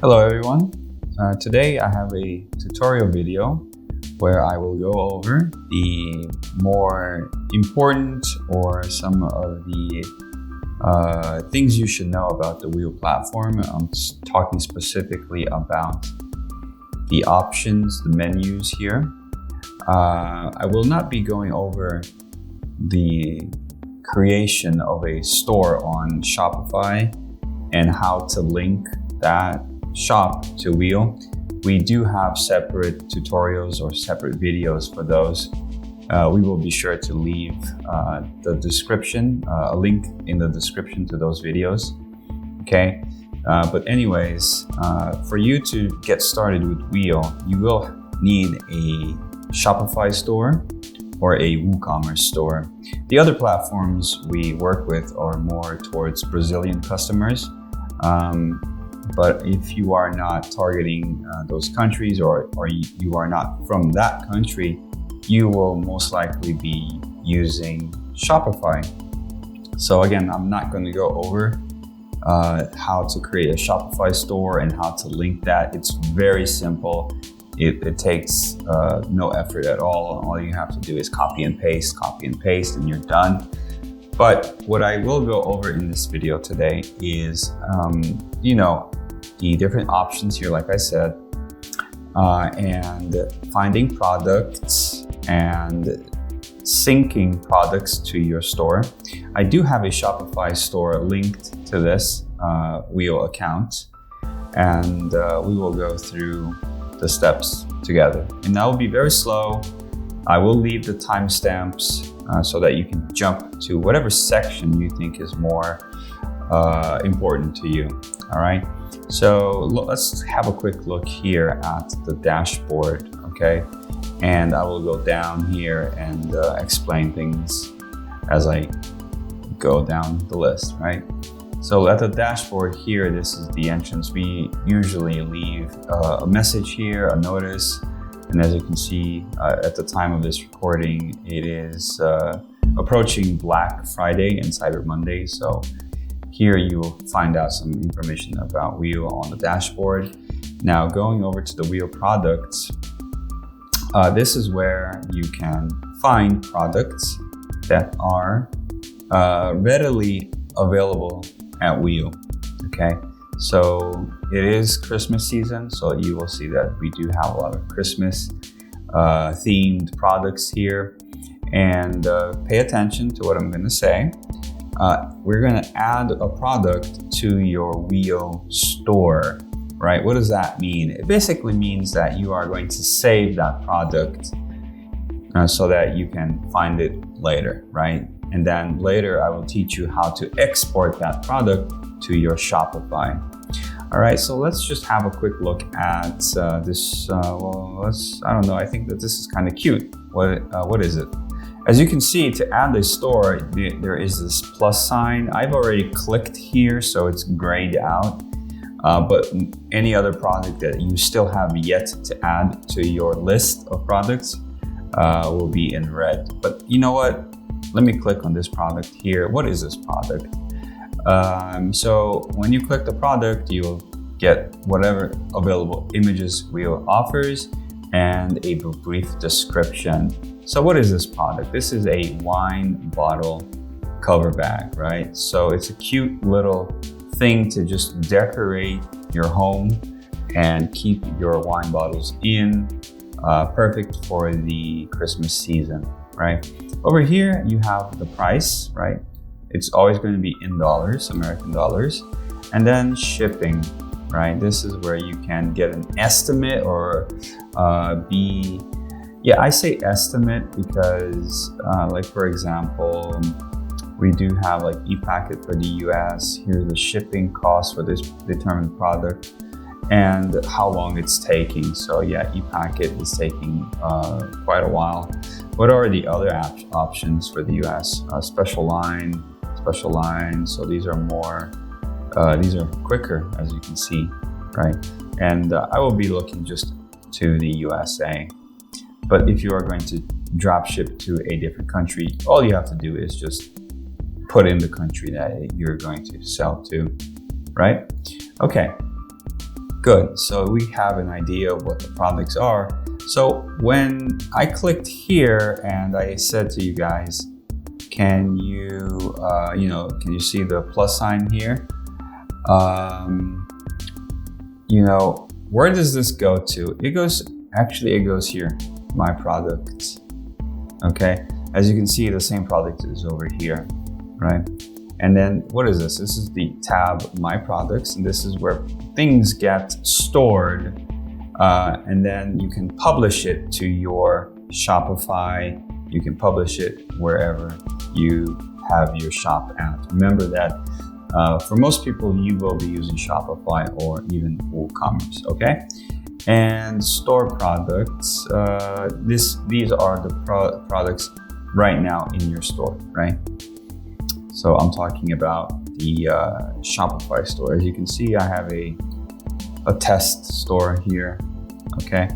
Hello everyone. Today I have a tutorial video where I will go over the more important or some of the things you should know about the Wiio platform. I'm talking specifically about the options, the menus here. I will not be going over the creation of a store on Shopify and how to link that shop to Wiio. We do have separate tutorials or separate videos for those. We will be sure to leave the description, a link in the description to those videos. Okay, but anyways, for you to get started with Wiio, you will need a Shopify store or a WooCommerce store. The other platforms we work with are more towards Brazilian customers. But if you are not targeting those countries or you are not from that country, you will most likely be using Shopify. So again, I'm not going to go over how to create a Shopify store and how to link that. It's very simple. It takes no effort at all. All you have to do is copy and paste, and you're done. But what I will go over in this video today is, the different options here, like I said, and finding products and syncing products to your store. I do have a Shopify store linked to this Wiio account, and we will go through the steps together. And that will be very slow. I will leave the timestamps so that you can jump to whatever section you think is more important to you. All right, so let's have a quick look here at the dashboard, okay? And I will go down here and explain things as I go down the list, right? So at the dashboard here, this is the entrance. We usually leave a message here, a notice. And as you can see, at the time of this recording, it is approaching Black Friday and Cyber Monday. So here you will find out some information about Wiio on the dashboard. Now going over to the Wiio Products, this is where you can find products that are readily available at Wiio, okay? So it is Christmas season, so you will see that we do have a lot of Christmas themed products here. And pay attention to what I'm going to say. We're going to add a product to your Wiio store, right? What does that mean? It basically means that you are going to save that product so that you can find it later, right? And then later I will teach you how to export that product to your Shopify. All right, so let's just have a quick look at this. I don't know, I think that this is kind of cute. What is it? As you can see, to add a store, there is this plus sign. I've already clicked here, so it's grayed out. But any other product that you still have yet to add to your list of products will be in red. But you know what? Let me click on this product here. What is this product? So when you click the product, you'll get whatever available images Wiio offers and a brief description. So what is this product? This is a wine bottle cover bag, right? So it's a cute little thing to just decorate your home and keep your wine bottles in, perfect for the Christmas season, right? Over here, you have the price, right? It's always going to be in dollars, American dollars, and then shipping, right? This is where you can get an estimate or I say estimate because like for example, we do have like ePacket for the US. Here's the shipping cost for this determined product and how long it's taking. So yeah, ePacket is taking quite a while. What are the other options for the US? Special line. So these are more, these are quicker, as you can see, right? And I will be looking just to the USA. But if you are going to drop ship to a different country, all you have to do is just put in the country that you're going to sell to, right? Okay. Good, so we have an idea of what the products are. So when I clicked here and I said to you guys, can you, can you see the plus sign here? Where does this go to? It goes here, my products. Okay, as you can see, the same product is over here, right? And then what is this? This is the tab, my products, and this is where things get stored. And then you can publish it to your Shopify. You can publish it wherever you have your shop at. Remember that for most people, you will be using Shopify or even WooCommerce, okay? And store products, these are the products right now in your store, right? So I'm talking about the Shopify store. As you can see, I have a test store here, okay?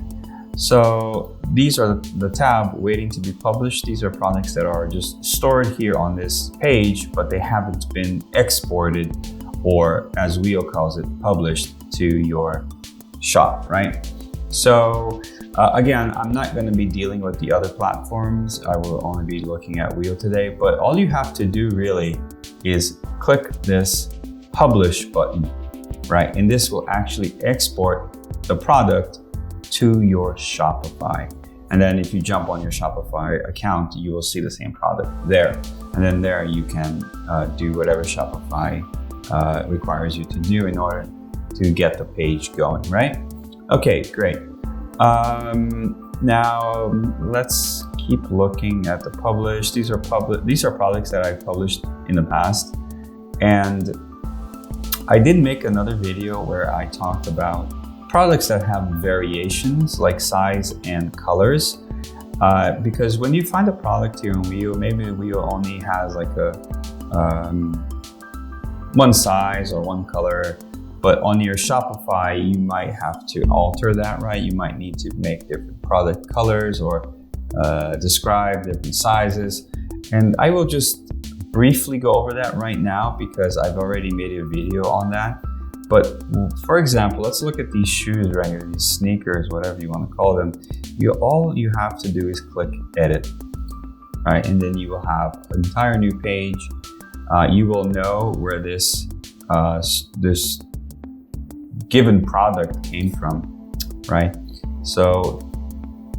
So these are the tab waiting to be published. These are products that are just stored here on this page, but they haven't been exported, or as Wiio calls it, published to your shop, right? So again, I'm not going to be dealing with the other platforms. I will only be looking at Wiio today, but all you have to do really is click this publish button, right? And this will actually export the product to your Shopify. And then if you jump on your Shopify account, you will see the same product there. And then there you can do whatever Shopify requires you to do in order to get the page going, right? Okay, great. Now let's keep looking at the publish. These are products that I've published in the past. And I did make another video where I talked about products that have variations like size and colors. Because when you find a product here in Wiio, maybe Wiio only has like a one size or one color, but on your Shopify, you might have to alter that, right? You might need to make different product colors or describe different sizes. And I will just briefly go over that right now because I've already made a video on that. But for example, let's look at these shoes right here, these sneakers, whatever you want to call them. All you have to do is click edit, right? And then you will have an entire new page. You will know where this given product came from, right? So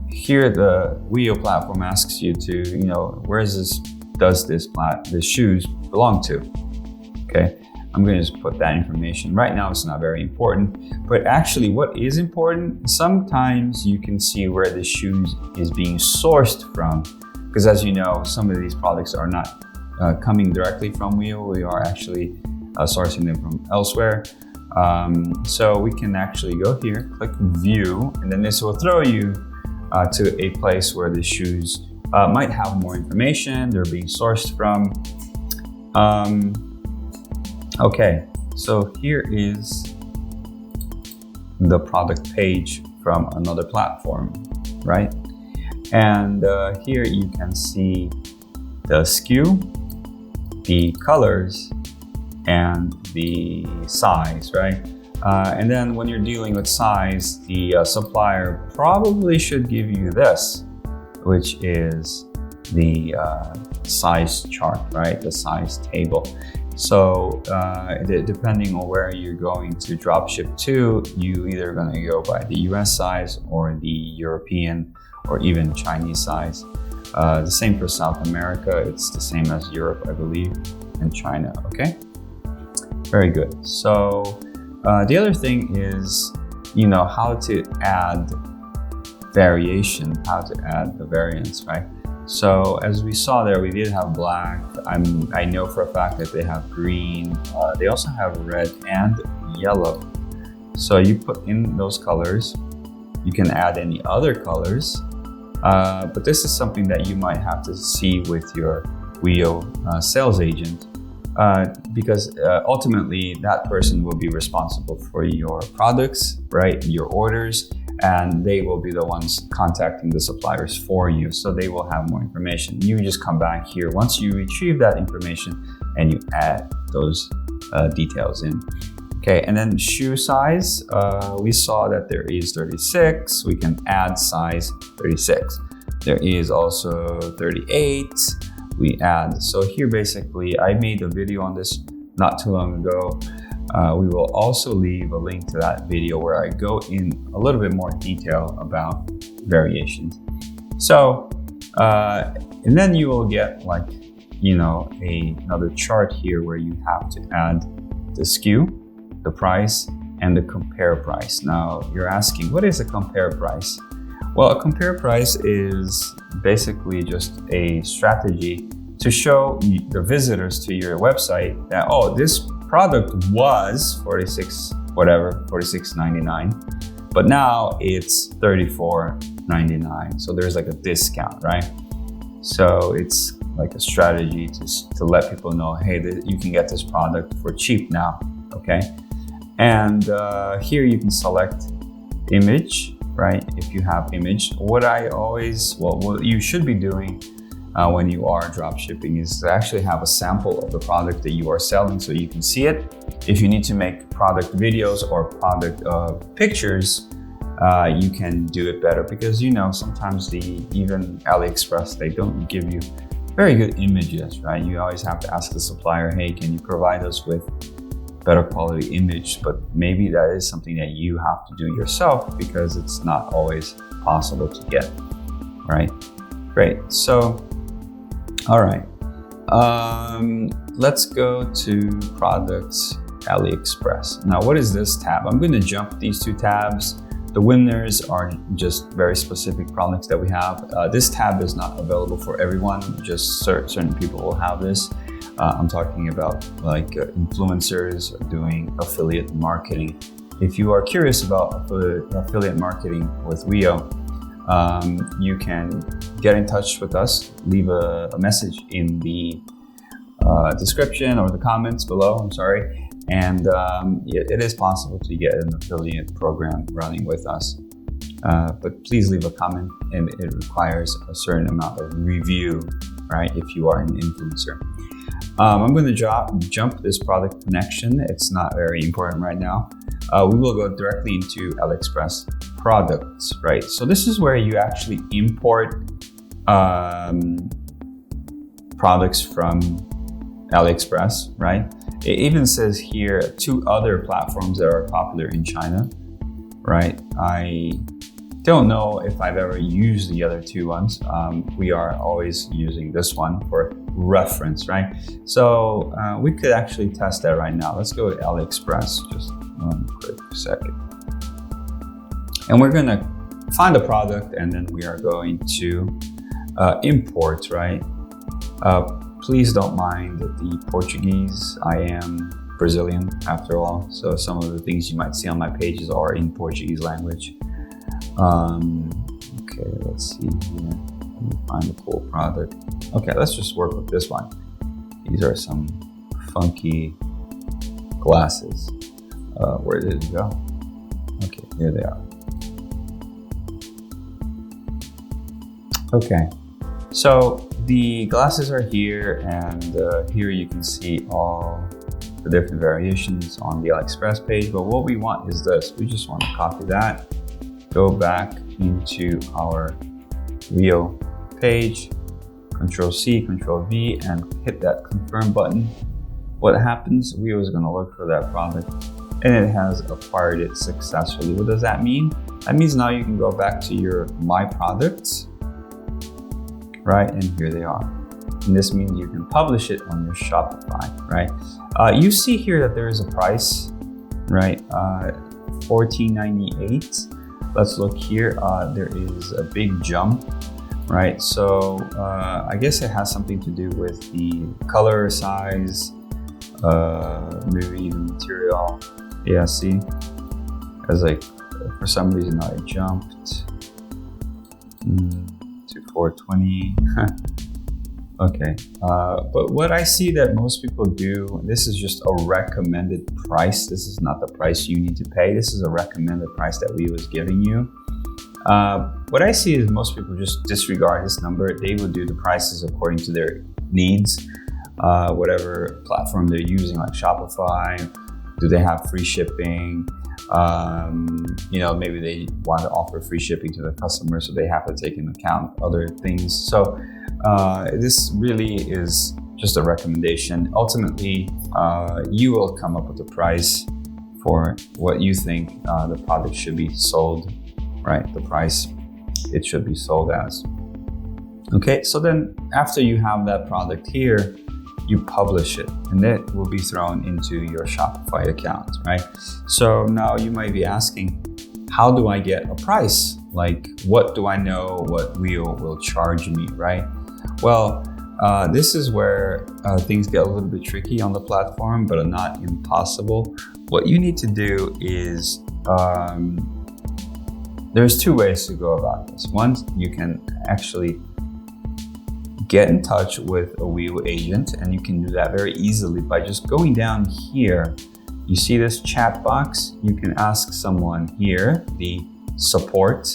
here the Wiio platform asks you to, where does this shoes belong to? Okay. I'm going to just put that information. Right now, it's not very important, but actually what is important, sometimes you can see where the shoes is being sourced from, because as you know, some of these products are not coming directly from Wiio. We are actually sourcing them from elsewhere. So we can actually go here, click view, and then this will throw you to a place where the shoes might have more information. They're being sourced from. Okay, so here is the product page from another platform, right? And here you can see the SKU, the colors, and the size, right? And then when you're dealing with size, the supplier probably should give you this, which is the size chart, right? The size table. So depending on where you're going to dropship to, you either going to go by the US size or the European or even Chinese size. The same for South America. It's the same as Europe, I believe, and China, okay? Very good. So the other thing is, how to add variation, how to add the variance, right? So as we saw there, we did have black. I know for a fact that they have green. They also have red and yellow. So you put in those colors. You can add any other colors. But this is something that you might have to see with your Wiio sales agent. Because ultimately that person will be responsible for your products, right? Your orders, and they will be the ones contacting the suppliers for you. So they will have more information. You just come back here once you retrieve that information and you add those details in. Okay, and then shoe size, we saw that there is 36. We can add size 36. There is also 38. We add. So here basically, I made a video on this not too long ago. We will also leave a link to that video where I go in a little bit more detail about variations. So, and then you will get like, another chart here where you have to add the SKU, the price, and the compare price. Now you're asking, what is a compare price? Well, a compare price is basically just a strategy to show the visitors to your website that, oh, this product was $46.99, but now it's $34.99. So there's like a discount, right? So it's like a strategy to let people know, hey, you can get this product for cheap now, okay? And here you can select image, right? If you have image, what you should be doing when you are drop shipping is to actually have a sample of the product that you are selling so you can see it. If you need to make product videos or product pictures, you can do it better because sometimes even Aliexpress, they don't give you very good images, right? You always have to ask the supplier, hey, can you provide us with better quality image? But maybe that is something that you have to do yourself because it's not always possible to get, right? Great, so, all right. Let's go to products, Aliexpress. Now, what is this tab? I'm gonna jump these two tabs. The winners are just very specific products that we have. This tab is not available for everyone, just certain people will have this. I'm talking about like influencers doing affiliate marketing. If you are curious about affiliate marketing with Wiio, you can get in touch with us, leave a message in the description or the comments below, I'm sorry. And it is possible to get an affiliate program running with us. But please leave a comment, and it requires a certain amount of review, right? If you are an influencer. I'm going to jump this product connection. It's not very important right now. We will go directly into Aliexpress products, right? So this is where you actually import products from Aliexpress, right? It even says here 2 other platforms that are popular in China, right? I don't know if I've ever used the other 2 ones. We are always using this one for reference, right? So we could actually test that right now. Let's go to Aliexpress, just one quick second. And we're gonna find a product and then we are going to import, right? Please don't mind the Portuguese. I am Brazilian after all, so some of the things you might see on my pages are in Portuguese language. Okay, let's see here. Let me find a cool product. Okay, let's just work with this one. These are some funky glasses. Where did it go? Okay, here they are. Okay, so the glasses are here, and here you can see all the different variations on the Aliexpress page. But what we want is this. We just want to copy that, go back into our Wiio page, Control-C, Control-V, and hit that confirm button. What happens? Wiio is going to look for that product, and it has acquired it successfully. What does that mean? That means now you can go back to your My Products, right? And here they are. And this means you can publish it on your Shopify, right? You see here that there is a price, right? $14.98. Let's look here. There is a big jump, right? So I guess it has something to do with the color, size, maybe even material. Yeah, see? As like, for some reason I jumped to 420. Okay, but what I see that most people do, this is just a recommended price. This is not the price you need to pay. This is a recommended price that Wiio is giving you. What I see is most people just disregard this number. They will do the prices according to their needs, whatever platform they're using, like Shopify Do they have free shipping? Maybe they want to offer free shipping to the customer, so they have to take into account other things. So this really is just a recommendation. Ultimately, you will come up with a price for what you think the product should be sold, right? The price it should be sold as. Okay, so then after you have that product here, you publish it and it will be thrown into your Shopify account, right? So now you might be asking, how do I get a price? Like, what do I know what Wiio will charge me, right? Well, this is where things get a little bit tricky on the platform, but are not impossible. What you need to do is, there's two ways to go about this. One, you can actually get in touch with a Wiio agent, and you can do that very easily by just going down here. You see this chat box? You can ask someone here, the support,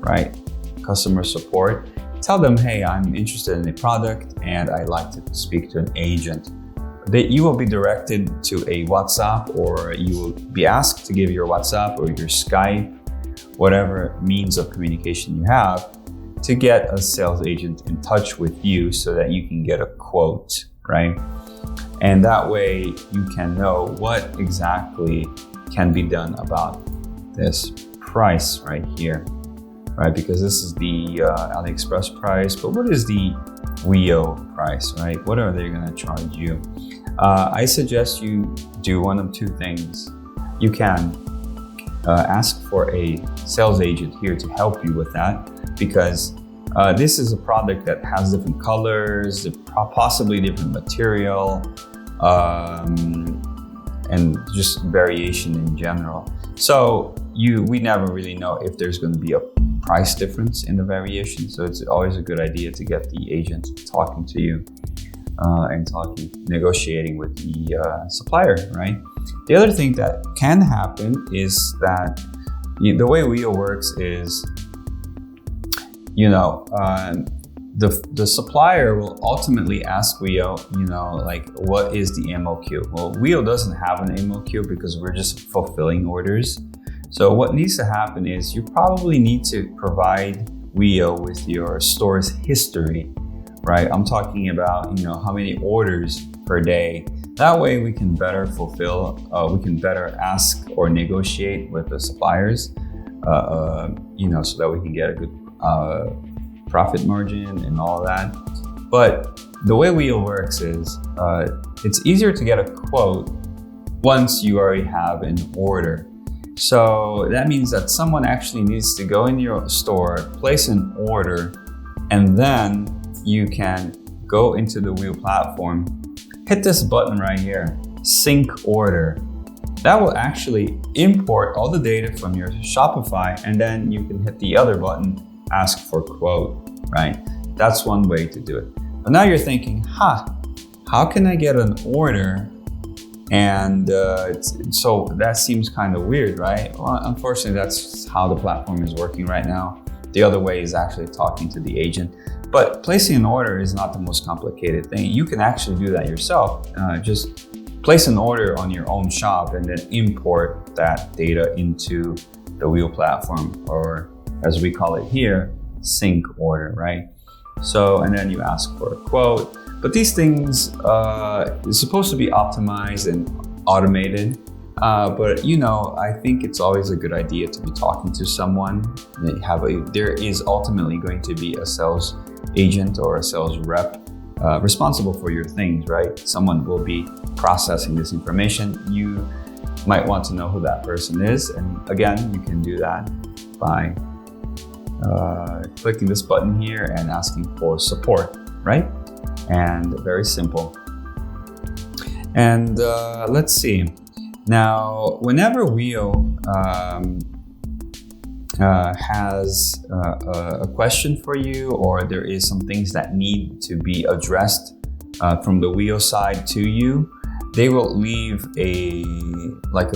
right? Customer support. Tell them, hey, I'm interested in a product and I'd like to speak to an agent. You will be directed to a WhatsApp, or you will be asked to give your WhatsApp or your Skype, whatever means of communication you have, to get a sales agent in touch with you so that you can get a quote, right? And that way you can know what exactly can be done about this price right here, right? Because this is the Aliexpress price, but what is the Wiio price, right? What are they gonna charge you? I suggest you do one of two things. You can ask for a sales agent here to help you with that, because this is a product that has different colors, possibly different material, and just variation in general. So we never really know if there's going to be a price difference in the variation. So it's always a good idea to get the agent talking to you and negotiating with the supplier, right? The other thing that can happen is that the way Wiio works is, the supplier will ultimately ask Wiio, like, what is the MOQ? Well, Wiio doesn't have an MOQ because we're just fulfilling orders. So what needs to happen is you probably need to provide Wiio with your store's history, right? I'm talking about, how many orders per day. That way we can better fulfill, we can better ask or negotiate with the suppliers, so that we can get a good profit margin and all that. But the way Wiio works is it's easier to get a quote once you already have an order. So that means that someone actually needs to go in your store, place an order, and then you can go into the Wiio platform, hit this button right here, sync order. That will actually import all the data from your Shopify, and then you can hit the other button, ask for quote, right? That's one way to do it. But now you're thinking, how can I get an order? And so that seems kind of weird, right? Well, unfortunately, that's how the platform is working right now. The other way is actually talking to the agent. But placing an order is not the most complicated thing. You can actually do that yourself. Just place an order on your own shop and then import that data into the Wiio platform, or as we call it here, sync order, right? So, and then you ask for a quote. But these things is supposed to be optimized and automated. But I think it's always a good idea to be talking to someone. There is ultimately going to be a sales agent or a sales rep responsible for your things, right? Someone will be processing this information. You might want to know who that person is. And again, you can do that by clicking this button here and asking for support, right? And very simple. And let's see. Now, whenever Wiio has a question for you, or there is some things that need to be addressed from the Wiio side to you, they will leave a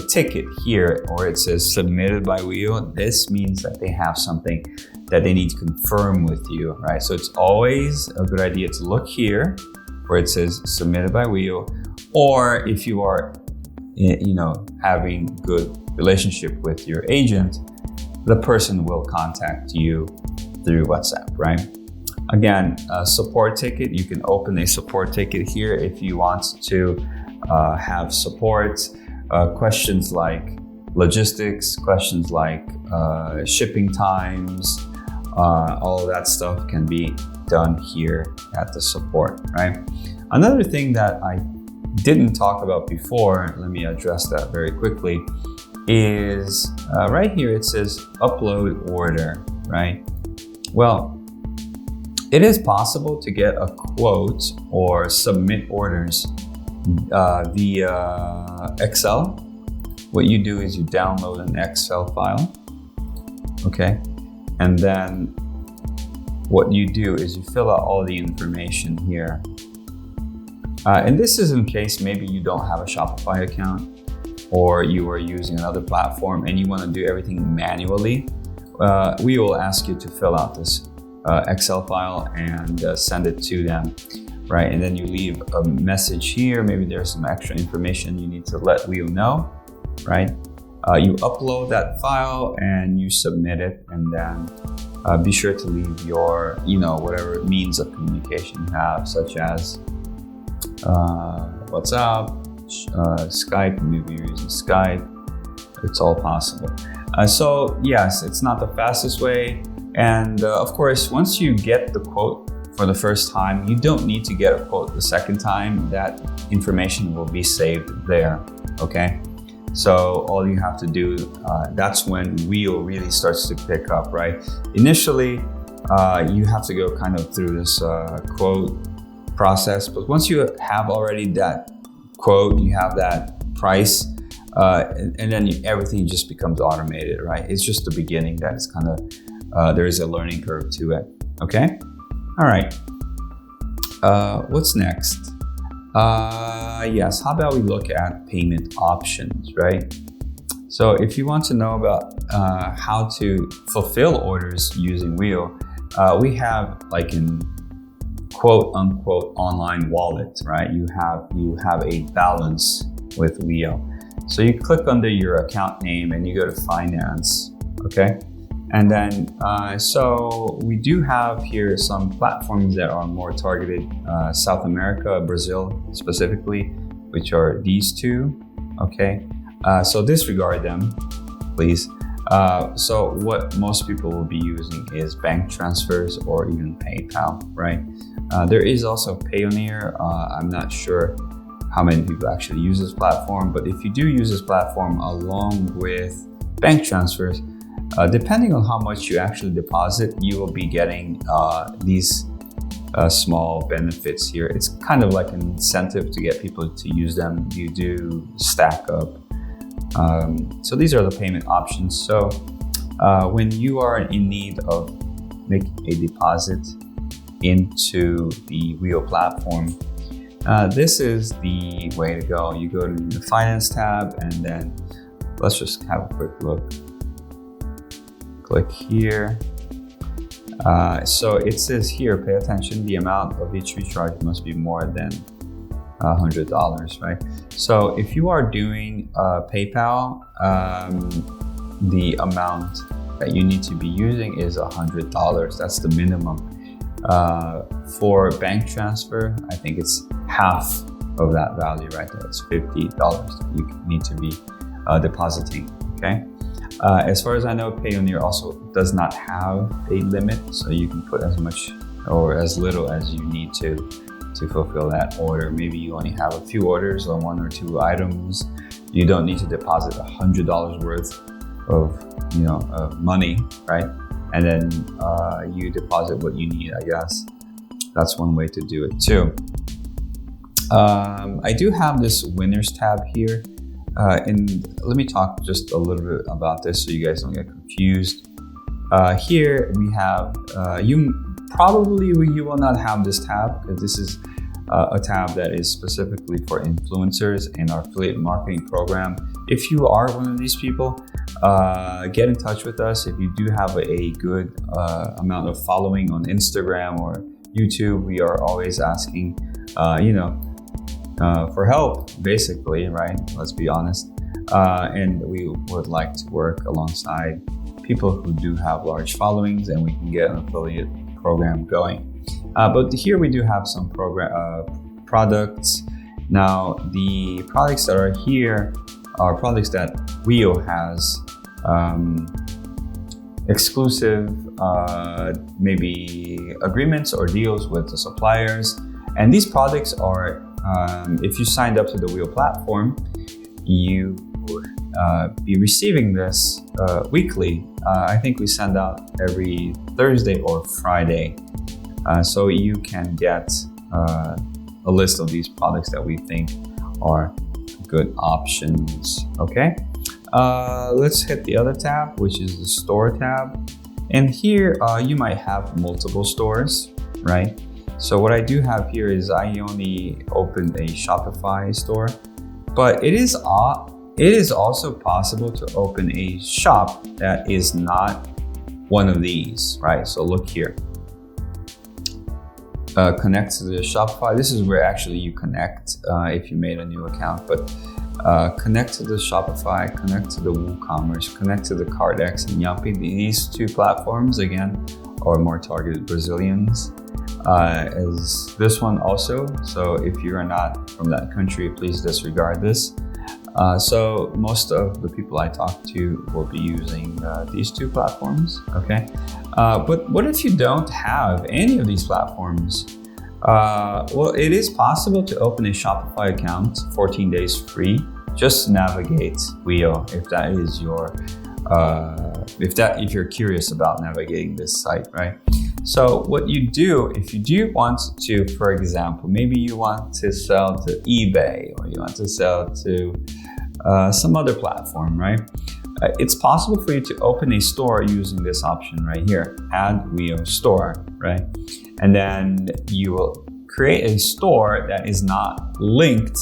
ticket here, or it says submitted by Wiio. This means that they have something that they need to confirm with you, right? So it's always a good idea to look here where it says submitted by Wiio, or if you are having good relationship with your agent, the person will contact you through WhatsApp, right? Again, a support ticket, you can open a support ticket here if you want to have support. Questions like logistics, questions like shipping times, all of that stuff can be done here at the support, right? Another thing that I didn't talk about before, let me address that very quickly, is right here it says upload order, right? Well, it is possible to get a quote or submit orders via Excel. What you do is you download an Excel file, okay? And then what you do is you fill out all the information here. And this is in case maybe you don't have a Shopify account or you are using another platform and you want to do everything manually. We will ask you to fill out this Excel file and send it to them, right? And then you leave a message here. Maybe there's some extra information you need to let Wiio know, right? You upload that file and you submit it, and then be sure to leave your, whatever means of communication you have, such as WhatsApp, Skype. Maybe you're using Skype. It's all possible. So yes, it's not the fastest way. And of course, once you get the quote for the first time, you don't need to get a quote the second time. That information will be saved there, okay? So all you have to do, that's when Wiio really starts to pick up, right? Initially, you have to go kind of through this quote process, but once you have already that quote, you have that price, and then everything just becomes automated, right? It's just the beginning that is kind of, there is a learning curve to it, okay? All right, what's next? Yes, how about we look at payment options, right? So if you want to know about how to fulfill orders using Wiio, we have like an quote unquote online wallet, right? You have a balance with Wiio. So you click under your account name and you go to finance, okay? And then, so we do have here some platforms that are more targeted South America, Brazil specifically, which are these two, okay? So disregard them, please. So what most people will be using is bank transfers or even PayPal, right? There is also Payoneer. I'm not sure how many people actually use this platform, but if you do use this platform along with bank transfers, depending on how much you actually deposit, you will be getting these small benefits here. It's kind of like an incentive to get people to use them. You do stack up. So these are the payment options. So when you are in need of making a deposit into the Wiio platform, this is the way to go. You go to the finance tab, and then let's just have a quick look. Click here. So it says here, pay attention, the amount of each recharge must be more than $100, right? So if you are doing PayPal, the amount that you need to be using is $100. That's the minimum. For bank transfer, I think it's half of that value right there. It's $50 that you need to be depositing, okay? As far as I know, Payoneer also does not have a limit, so you can put as much or as little as you need to fulfill that order. Maybe you only have a few orders or one or two items. You don't need to deposit $100 worth of money, right? And then you deposit what you need, I guess. That's one way to do it too. I do have this winners tab here. And let me talk just a little bit about this so you guys don't get confused. Here we have, you will not have this tab because this is a tab that is specifically for influencers in our affiliate marketing program. If you are one of these people, get in touch with us. If you do have a good amount of following on Instagram or YouTube, we are always asking, for help, basically, right? Let's be honest. And we would like to work alongside people who do have large followings, and we can get an affiliate program going. But here we do have some products. Now, the products that are here are products that Wiio has exclusive maybe agreements or deals with the suppliers. And these products are, if you signed up to the Wiio platform, you will be receiving this weekly. I think we send out every Thursday or Friday. So you can get a list of these products that we think are good options, okay? Let's hit the other tab, which is the store tab. And here you might have multiple stores, right? So what I do have here is I only opened a Shopify store, but it is also possible to open a shop that is not one of these, right? So look here. Connect to the Shopify. This is where actually you connect if you made a new account, but connect to the Shopify, connect to the WooCommerce, connect to the Cardex and Yumpi. These two platforms, again, are more targeted Brazilians. As this one also, so if you are not from that country, please disregard this. So most of the people I talk to will be using these two platforms, okay? But what if you don't have any of these platforms? Well, it is possible to open a Shopify account 14 days free. Just navigate Wiio if that is your, if you're curious about navigating this site, right? So what you do, if you do want to, for example, maybe you want to sell to eBay or you want to sell to some other platform, right? It's possible for you to open a store using this option right here, add Wiio store, right? And then you will create a store that is not linked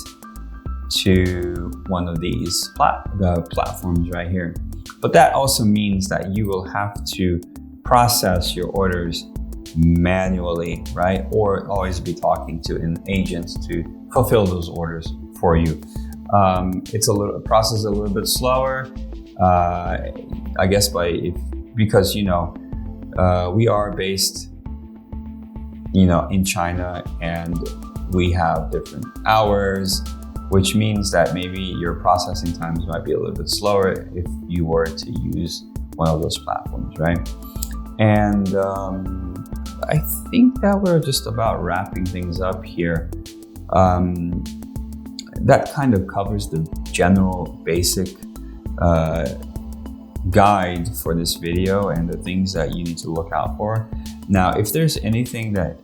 to one of these platforms right here. But that also means that you will have to process your orders manually, right? Or always be talking to an agent to fulfill those orders for you. It's a process a little bit slower, I guess, because we are based, in China, and we have different hours, which means that maybe your processing times might be a little bit slower if you were to use one of those platforms, right? And I think that we're just about wrapping things up here. That kind of covers the general basic guide for this video and the things that you need to look out for. Now, if there's anything that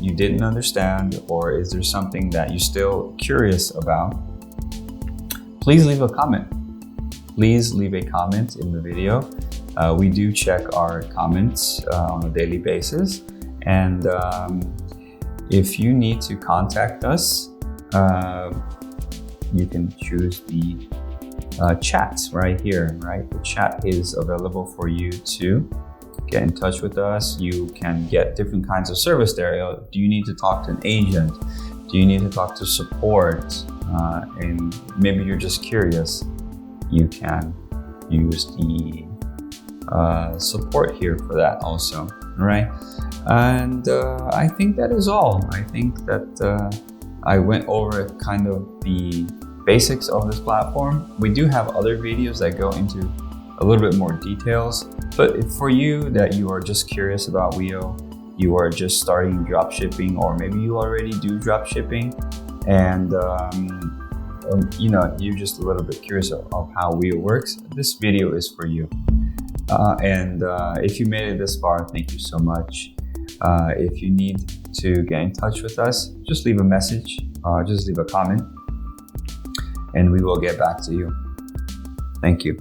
you didn't understand, or is there something that you're still curious about, please leave a comment. Please leave a comment in the video. We do check our comments on a daily basis. And if you need to contact us, you can choose the chat right here, right? The chat is available for you to get in touch with us. You can get different kinds of service there. Do you need to talk to an agent? Do you need to talk to support? And maybe you're just curious. You can use the support here for that also, right? And I think that is all. I think that I went over kind of the basics of this platform. We do have other videos that go into a little bit more details, but for you that you are just curious about Wiio, you are just starting dropshipping, or maybe you already do dropshipping, and you're just a little bit curious of how Wiio works, this video is for you. And if you made it this far, thank you so much. If you need to get in touch with us, just leave a message, just leave a comment, and we will get back to you. Thank you.